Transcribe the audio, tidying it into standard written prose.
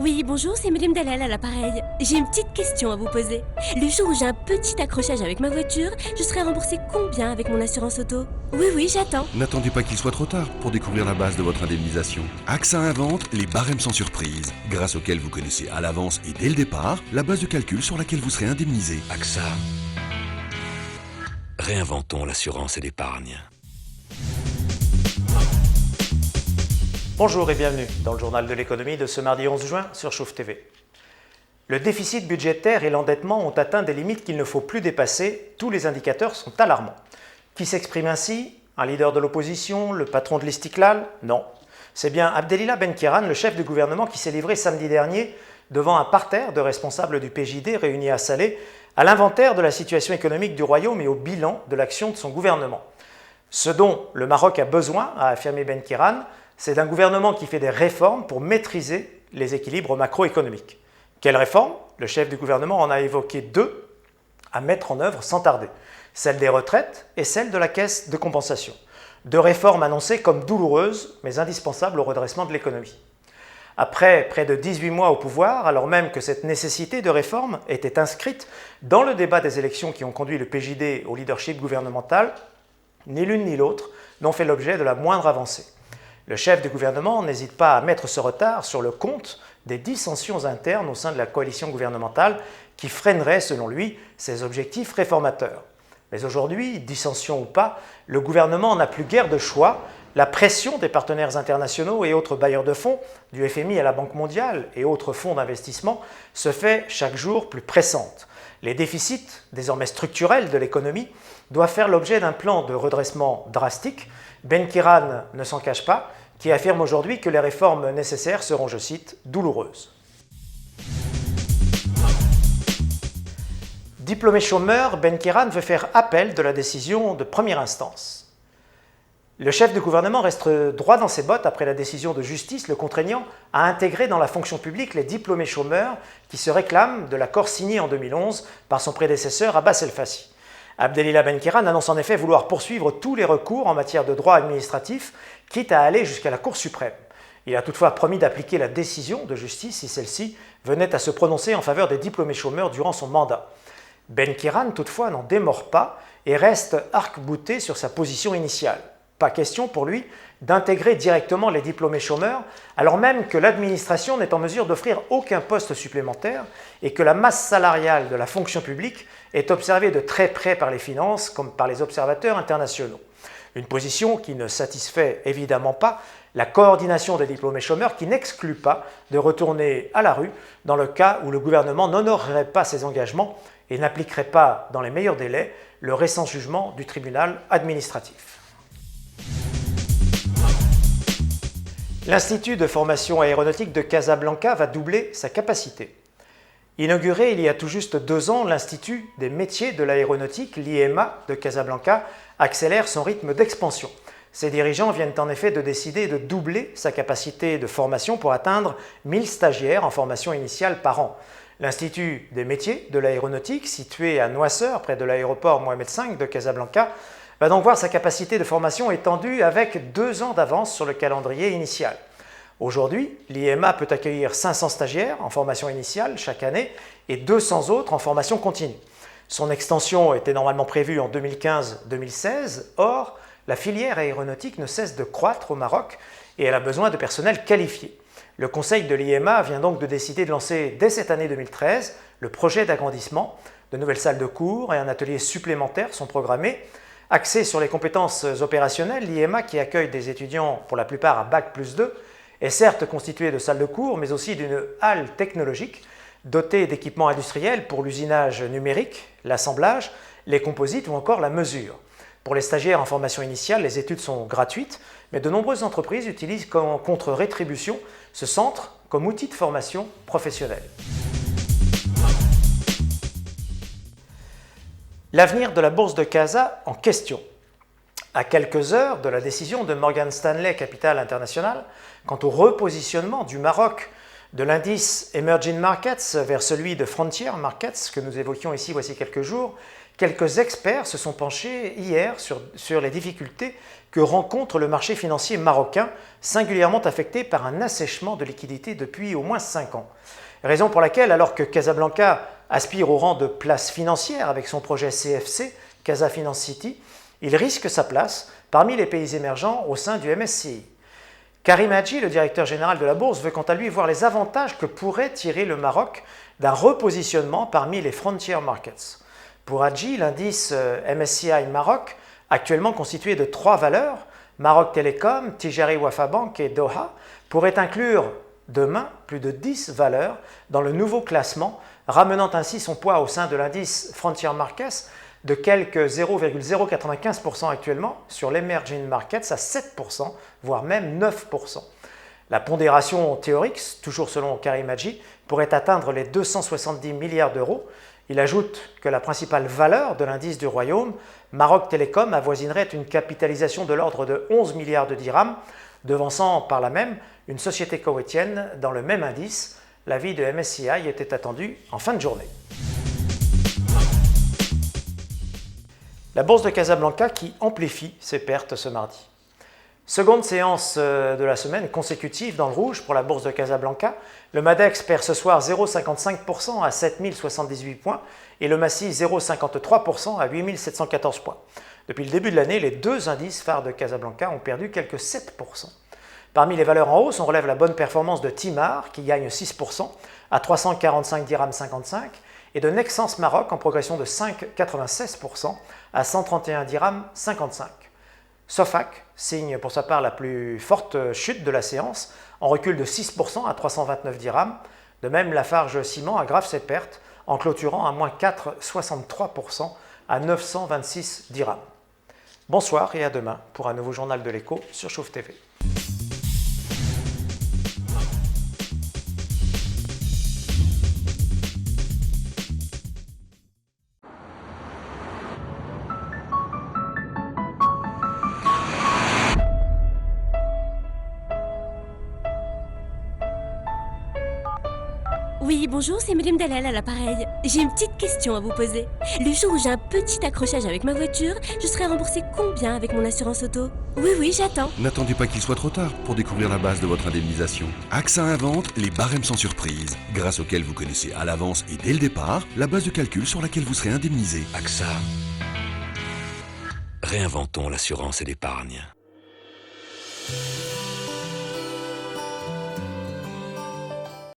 Oui, bonjour, c'est Madame Dalal à l'appareil. J'ai une petite question à vous poser. Le jour où j'ai un petit accrochage avec ma voiture, je serai remboursée combien avec mon assurance auto? Oui, j'attends. N'attendez pas qu'il soit trop tard pour découvrir la base de votre indemnisation. AXA invente les barèmes sans surprise, grâce auxquels vous connaissez à l'avance et dès le départ la base de calcul sur laquelle vous serez indemnisé. AXA. Réinventons l'assurance et l'épargne. Bonjour et bienvenue dans le journal de l'économie de ce mardi 11 juin sur Chauffe TV. Le déficit budgétaire et l'endettement ont atteint des limites qu'il ne faut plus dépasser. Tous les indicateurs sont alarmants. Qui s'exprime ainsi? Un leader de l'opposition? Le patron de l'Istiklal? Non. C'est bien Abdelillah Benkiran, le chef du gouvernement, qui s'est livré samedi dernier devant un parterre de responsables du PJD réunis à Salé à l'inventaire de la situation économique du royaume et au bilan de l'action de son gouvernement. Ce dont le Maroc a besoin, a affirmé Benkiran, c'est d'un gouvernement qui fait des réformes pour maîtriser les équilibres macroéconomiques. Quelles réformes? Le chef du gouvernement en a évoqué deux à mettre en œuvre sans tarder. Celle des retraites et celle de la caisse de compensation. Deux réformes annoncées comme douloureuses mais indispensables au redressement de l'économie. Après près de 18 mois au pouvoir, alors même que cette nécessité de réforme était inscrite dans le débat des élections qui ont conduit le PJD au leadership gouvernemental, ni l'une ni l'autre n'ont fait l'objet de la moindre avancée. Le chef du gouvernement n'hésite pas à mettre ce retard sur le compte des dissensions internes au sein de la coalition gouvernementale qui freineraient, selon lui, ses objectifs réformateurs. Mais aujourd'hui, dissension ou pas, le gouvernement n'a plus guère de choix. La pression des partenaires internationaux et autres bailleurs de fonds, du FMI à la Banque mondiale et autres fonds d'investissement, se fait chaque jour plus pressante. Les déficits, désormais structurels de l'économie, doivent faire l'objet d'un plan de redressement drastique. Benkiran ne s'en cache pas, qui affirme aujourd'hui que les réformes nécessaires seront, je cite, douloureuses. Diplômé chômeur, Benkiran veut faire appel de la décision de première instance. Le chef du gouvernement reste droit dans ses bottes après la décision de justice le contraignant à intégrer dans la fonction publique les diplômés chômeurs qui se réclament de l'accord signé en 2011 par son prédécesseur Abbas El Fassi. Abdelillah Benkiran annonce en effet vouloir poursuivre tous les recours en matière de droit administratif, quitte à aller jusqu'à la Cour suprême. Il a toutefois promis d'appliquer la décision de justice si celle-ci venait à se prononcer en faveur des diplômés chômeurs durant son mandat. Benkiran, toutefois, n'en démord pas et reste arc-bouté sur sa position initiale. Pas question pour lui d'intégrer directement les diplômés chômeurs, alors même que l'administration n'est en mesure d'offrir aucun poste supplémentaire et que la masse salariale de la fonction publique est observée de très près par les finances comme par les observateurs internationaux. Une position qui ne satisfait évidemment pas la coordination des diplômés chômeurs qui n'exclut pas de retourner à la rue dans le cas où le gouvernement n'honorerait pas ses engagements et n'appliquerait pas dans les meilleurs délais le récent jugement du tribunal administratif. L'Institut de formation aéronautique de Casablanca va doubler sa capacité. Inauguré il y a tout juste 2 ans, l'Institut des métiers de l'aéronautique, l'IMA de Casablanca, accélère son rythme d'expansion. Ses dirigeants viennent en effet de décider de doubler sa capacité de formation pour atteindre 1000 stagiaires en formation initiale par an. L'Institut des métiers de l'aéronautique, situé à Noisseur, près de l'aéroport Mohamed V de Casablanca, va donc voir sa capacité de formation étendue avec 2 ans d'avance sur le calendrier initial. Aujourd'hui, l'IMA peut accueillir 500 stagiaires en formation initiale chaque année et 200 autres en formation continue. Son extension était normalement prévue en 2015-2016, or la filière aéronautique ne cesse de croître au Maroc et elle a besoin de personnel qualifié. Le conseil de l'IMA vient donc de décider de lancer dès cette année 2013 le projet d'agrandissement. De nouvelles salles de cours et un atelier supplémentaire sont programmés. Axé sur les compétences opérationnelles, l'IMA, qui accueille des étudiants pour la plupart à Bac+2, est certes constituée de salles de cours, mais aussi d'une halle technologique dotée d'équipements industriels pour l'usinage numérique, l'assemblage, les composites ou encore la mesure. Pour les stagiaires en formation initiale, les études sont gratuites, mais de nombreuses entreprises utilisent comme contre-rétribution ce centre comme outil de formation professionnelle. L'avenir de la bourse de Casa en question. À quelques heures de la décision de Morgan Stanley Capital International quant au repositionnement du Maroc de l'indice Emerging Markets vers celui de Frontier Markets que nous évoquions ici voici quelques jours, quelques experts se sont penchés hier sur les difficultés que rencontre le marché financier marocain, singulièrement affecté par un assèchement de liquidités depuis au moins 5 ans. Raison pour laquelle, alors que Casablanca aspire au rang de place financière avec son projet CFC, Casa Finance City, il risque sa place parmi les pays émergents au sein du MSCI. Karim Hadji, le directeur général de la bourse, veut quant à lui voir les avantages que pourrait tirer le Maroc d'un repositionnement parmi les frontier markets. Pour Hadji, l'indice MSCI Maroc, actuellement constitué de 3 valeurs, Maroc Telecom, Tijari Wafa Bank et Doha, pourrait inclure demain plus de 10 valeurs dans le nouveau classement, ramenant ainsi son poids au sein de l'indice Frontier Markets de quelques 0,095% actuellement sur l'Emerging Markets à 7%, voire même 9%. La pondération théorique, toujours selon Karim Hadji, pourrait atteindre les 270 milliards d'euros. Il ajoute que la principale valeur de l'indice du royaume, Maroc Telecom, avoisinerait une capitalisation de l'ordre de 11 milliards de dirhams, devançant par là même une société koweïtienne dans le même indice. L'avis de MSCI était attendu en fin de journée. La bourse de Casablanca qui amplifie ses pertes ce mardi. Seconde séance de la semaine consécutive dans le rouge pour la bourse de Casablanca. Le Madex perd ce soir 0,55% à 7078 points et le Massy 0,53% à 8714 points. Depuis le début de l'année, les deux indices phares de Casablanca ont perdu quelques 7%. Parmi les valeurs en hausse, on relève la bonne performance de Timar qui gagne 6% à 345 dirhams 55 et de Nexens Maroc en progression de 5,96% à 131 dirhams 55. Sofac signe pour sa part la plus forte chute de la séance, en recul de 6% à 329 dirhams. De même, Lafarge Ciment aggrave ses pertes en clôturant à moins 4,63% à 926 dirhams. Bonsoir et à demain pour un nouveau journal de l'écho sur Chouf TV. Oui, bonjour, c'est Madame Dalal à l'appareil. J'ai une petite question à vous poser. Le jour où j'ai un petit accrochage avec ma voiture, je serai remboursée combien avec mon assurance auto? Oui, j'attends. N'attendez pas qu'il soit trop tard pour découvrir la base de votre indemnisation. AXA invente les barèmes sans surprise, grâce auxquels vous connaissez à l'avance et dès le départ la base de calcul sur laquelle vous serez indemnisé. AXA. Réinventons l'assurance et l'épargne.